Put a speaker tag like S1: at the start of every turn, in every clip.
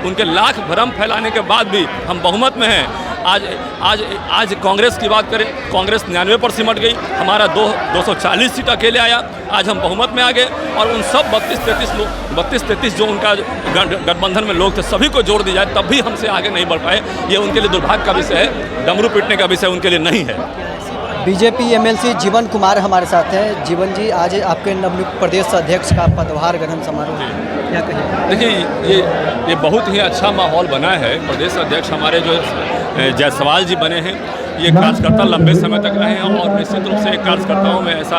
S1: उनके लाख भ्रम फैलाने के बाद भी हम बहुमत में हैं। आज कांग्रेस की बात करें, कांग्रेस 99 पर सिमट गई, हमारा 240 सीट अकेले आया। आज हम बहुमत में आ गए और उन सब 32-33 जो उनका गठबंधन में लोग थे सभी को जोड़ दिया जाए तब भी हमसे आगे नहीं बढ़ पाए। ये उनके लिए दुर्भाग्य का विषय है, डमरू पीटने का विषय उनके लिए नहीं है।
S2: बीजेपी एमएलसी जीवन कुमार हमारे साथ हैं। जीवन जी, आज आपके नवनियुक्त प्रदेश अध्यक्ष का पदभार ग्रहण समारोह, क्या कहिए?
S1: देखिए, ये बहुत ही अच्छा माहौल बना है। प्रदेश अध्यक्ष हमारे जो जायसवाल जी बने हैं, ये कार्यकर्ता लंबे समय तक रहे हैं और निश्चित रूप से कार्यकर्ताओं में ऐसा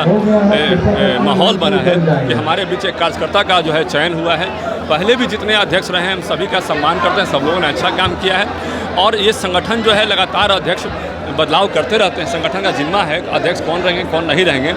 S1: माहौल बना है कि हमारे बीच एक कार्यकर्ता का जो है चयन हुआ है। पहले भी जितने अध्यक्ष रहे हैं हम सभी का सम्मान करते हैं, सब लोगों ने अच्छा काम किया है और ये संगठन जो है लगातार अध्यक्ष बदलाव करते रहते हैं। संगठन का जिम्मा है अध्यक्ष कौन रहेंगे कौन नहीं रहेंगे।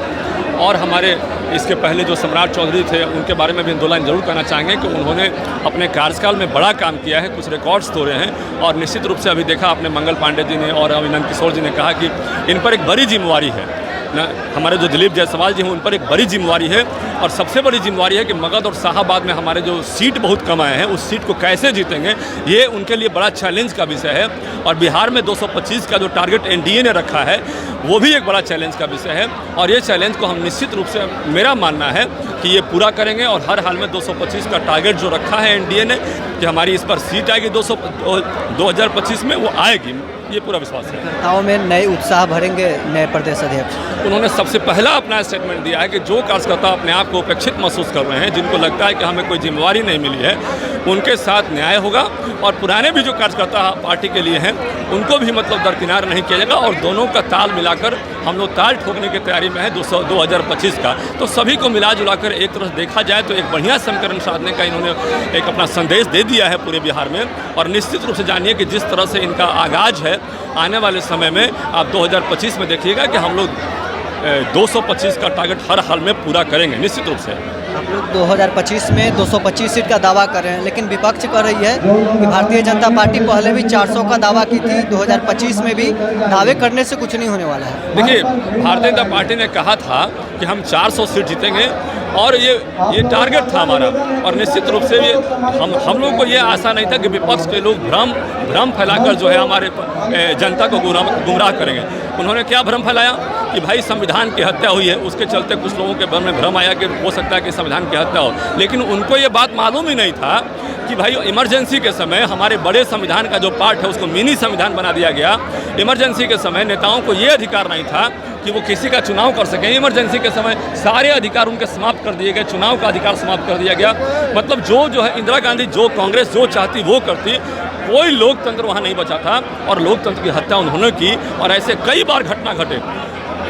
S1: और हमारे इसके पहले जो सम्राट चौधरी थे उनके बारे में भी दो लाइन जरूर कहना चाहेंगे कि उन्होंने अपने कार्यकाल में बड़ा काम किया है, कुछ रिकॉर्ड्स तोड़े हैं और निश्चित रूप से अभी देखा आपने मंगल पांडे जी ने और अभी नंद किशोर जी ने कहा कि इन पर एक बड़ी जिम्मेवारी है ना। हमारे जो दिलीप जायसवाल जी हैं उन पर एक बड़ी जिम्मेवारी है और सबसे बड़ी जिम्मेवारी है कि मगध और शाहाबाद में हमारे जो सीट बहुत कम आए हैं उस सीट को कैसे जीतेंगे, ये उनके लिए बड़ा चैलेंज का विषय है। और बिहार में 225 का जो टारगेट एनडीए ने रखा है वो भी एक बड़ा चैलेंज का विषय है और ये चैलेंज को हम निश्चित रूप से, मेरा मानना है कि ये पूरा करेंगे और हर हाल में 225 का टारगेट जो रखा है एनडीए ने कि हमारी इस पर सीट आएगी 2025 में, वो आएगी, ये पूरा विश्वास है।
S2: कार्यकर्ताओं में नए उत्साह भरेंगे नए प्रदेश अध्यक्ष।
S1: उन्होंने सबसे पहला अपना स्टेटमेंट दिया है कि जो कार्यकर्ता अपने आप को उपेक्षित महसूस कर रहे हैं, जिनको लगता है कि हमें कोई जिम्मेवारी नहीं मिली है, उनके साथ न्याय होगा और पुराने भी जो कार्यकर्ता पार्टी के लिए हैं उनको भी मतलब दरकिनार नहीं किया जाएगा और दोनों का ताल मिलाकर हम लोग ताल ठोकने की तैयारी में है 2025 का। तो सभी को मिला जुलाकर एक तरफ देखा जाए तो एक बढ़िया समीकरण साधने का इन्होंने एक अपना संदेश दे दिया है पूरे बिहार में। और निश्चित रूप से जानिए कि जिस तरह से इनका आगाज है, आने वाले समय में आप 2025 में देखिएगा कि हम लोग 225 का टारगेट हर हाल में पूरा करेंगे निश्चित रूप से।
S2: आप लोग 2025 में 225 सीट का दावा कर रहे हैं, लेकिन विपक्ष कर रही है कि भारतीय जनता पार्टी पहले भी 400 का दावा की थी, 2025 में भी दावे करने से कुछ नहीं होने वाला है।
S1: देखिए, भारतीय जनता पार्टी ने कहा था कि हम 400 सीट जीतेंगे और ये टारगेट था हमारा और निश्चित रूप से ये हम लोग को ये आशा नहीं था कि विपक्ष के लोग भ्रम फैलाकर जो है हमारे जनता को गुमराह करेंगे। उन्होंने क्या भ्रम फैलाया कि भाई संविधान की हत्या हुई है, उसके चलते कुछ लोगों के मन में भ्रम आया कि हो सकता है कि संविधान की हत्या हो, लेकिन उनको ये बात मालूम ही नहीं था कि भाई इमरजेंसी के समय हमारे बड़े संविधान का जो पार्ट है उसको मिनी संविधान बना दिया गया। इमरजेंसी के समय नेताओं को ये अधिकार नहीं था कि वो किसी का चुनाव कर सकें। इमरजेंसी के समय सारे अधिकार उनके समाप्त कर दिए गए, चुनाव का अधिकार समाप्त कर दिया गया। मतलब जो है इंदिरा गांधी, जो कांग्रेस जो चाहती वो करती, कोई लोकतंत्र वहाँ नहीं बचा था और लोकतंत्र की हत्या उन्होंने की। और ऐसे कई बार घटना घटे,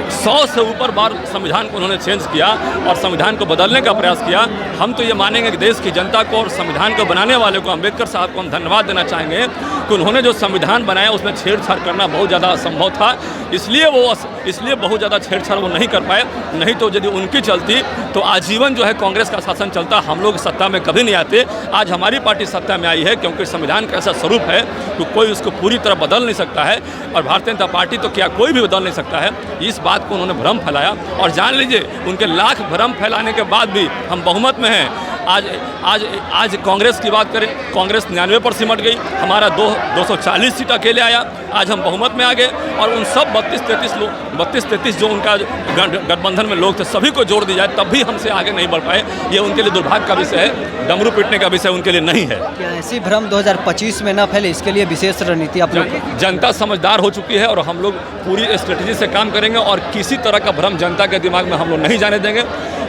S1: 100 से ऊपर बार संविधान को उन्होंने चेंज किया और संविधान को बदलने का प्रयास किया। हम तो ये मानेंगे कि देश की जनता को और संविधान को बनाने वाले को, अम्बेडकर साहब को हम धन्यवाद देना चाहेंगे कि उन्होंने जो संविधान बनाया उसमें छेड़छाड़ करना बहुत ज़्यादा असंभव था, इसलिए बहुत ज़्यादा छेड़छाड़ वो नहीं कर पाए। नहीं तो यदि उनकी चलती तो आजीवन जो है कांग्रेस का शासन चलता, हम लोग सत्ता में कभी नहीं आते। आज हमारी पार्टी सत्ता में आई है क्योंकि संविधान का ऐसा स्वरूप है कि कोई उसको पूरी तरह बदल नहीं सकता है और भारतीय जनता पार्टी तो क्या कोई भी बदल नहीं सकता है। इस बात को उन्होंने भ्रम फैलाया और जान लीजिए उनके लाख भ्रम फैलाने के बाद भी हम बहुमत में हैं। आज कांग्रेस की बात करें, कांग्रेस 99 पर सिमट गई, हमारा 240 सीट अकेले आया। आज हम बहुमत में आ गए और उन सब 32-33 जो उनका गठबंधन में लोग थे सभी को जोड़ दिया जाए तब भी हमसे आगे नहीं बढ़ पाए। ये उनके लिए दुर्भाग्य का विषय है, डमरू पीटने का विषय उनके लिए नहीं है।
S2: क्या ऐसी भ्रम 2025 में न फैले, इसके लिए विशेष रणनीति आप लोग?
S1: जनता समझदार हो चुकी है और हम लोग पूरी स्ट्रेटजी से काम करेंगे और किसी तरह का भ्रम जनता के दिमाग में हम लोग नहीं जाने देंगे।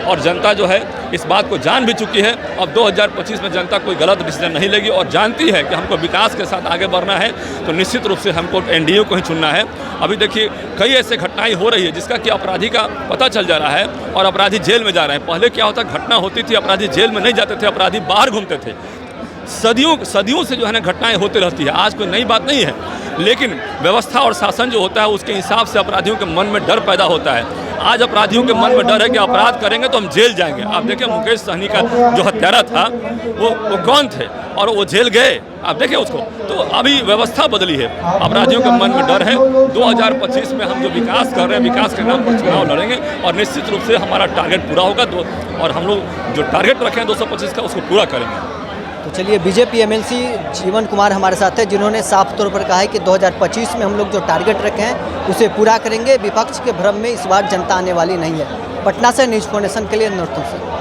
S1: और जनता जो है इस बात को जान भी चुकी है। अब 2025 में जनता कोई गलत डिसीजन नहीं लेगी और जानती है कि हमको विकास के साथ आगे बढ़ना है तो निश्चित रूप से हमको एनडीए को ही चुनना है। अभी देखिए कई ऐसे घटनाएं हो रही है जिसका कि अपराधी का पता चल जा रहा है और अपराधी जेल में जा रहे हैं। पहले क्या होता, घटना होती थी अपराधी जेल में नहीं जाते थे, अपराधी बाहर घूमते थे। सदियों से जो है ना घटनाएं होती रहती है, आज कोई नई बात नहीं है, लेकिन व्यवस्था और शासन जो होता है उसके हिसाब से अपराधियों के मन में डर पैदा होता है। आज अपराधियों के मन में डर है कि अपराध करेंगे तो हम जेल जाएंगे। आप देखिए मुकेश सहनी का जो हत्यारा था वो कौन थे और वो जेल गए, आप देखिए उसको। तो अभी व्यवस्था बदली है, अपराधियों के मन में डर है। 2025 में हम जो विकास कर रहे हैं, विकास के नाम पर चुनाव लड़ेंगे और निश्चित रूप से हमारा टारगेट पूरा होगा और हम लोग जो टारगेट रखे हैं 225 का उसको पूरा करेंगे।
S2: तो चलिए, बीजेपी एमएलसी जीवन कुमार हमारे साथ है, जिन्होंने साफ तौर पर कहा है कि 2025 में हम लोग जो टारगेट रखे हैं उसे पूरा करेंगे। विपक्ष के भ्रम में इस बार जनता आने वाली नहीं है। पटना से न्यूज़ फाउंडेशन के लिए नरोत्तम सिंह।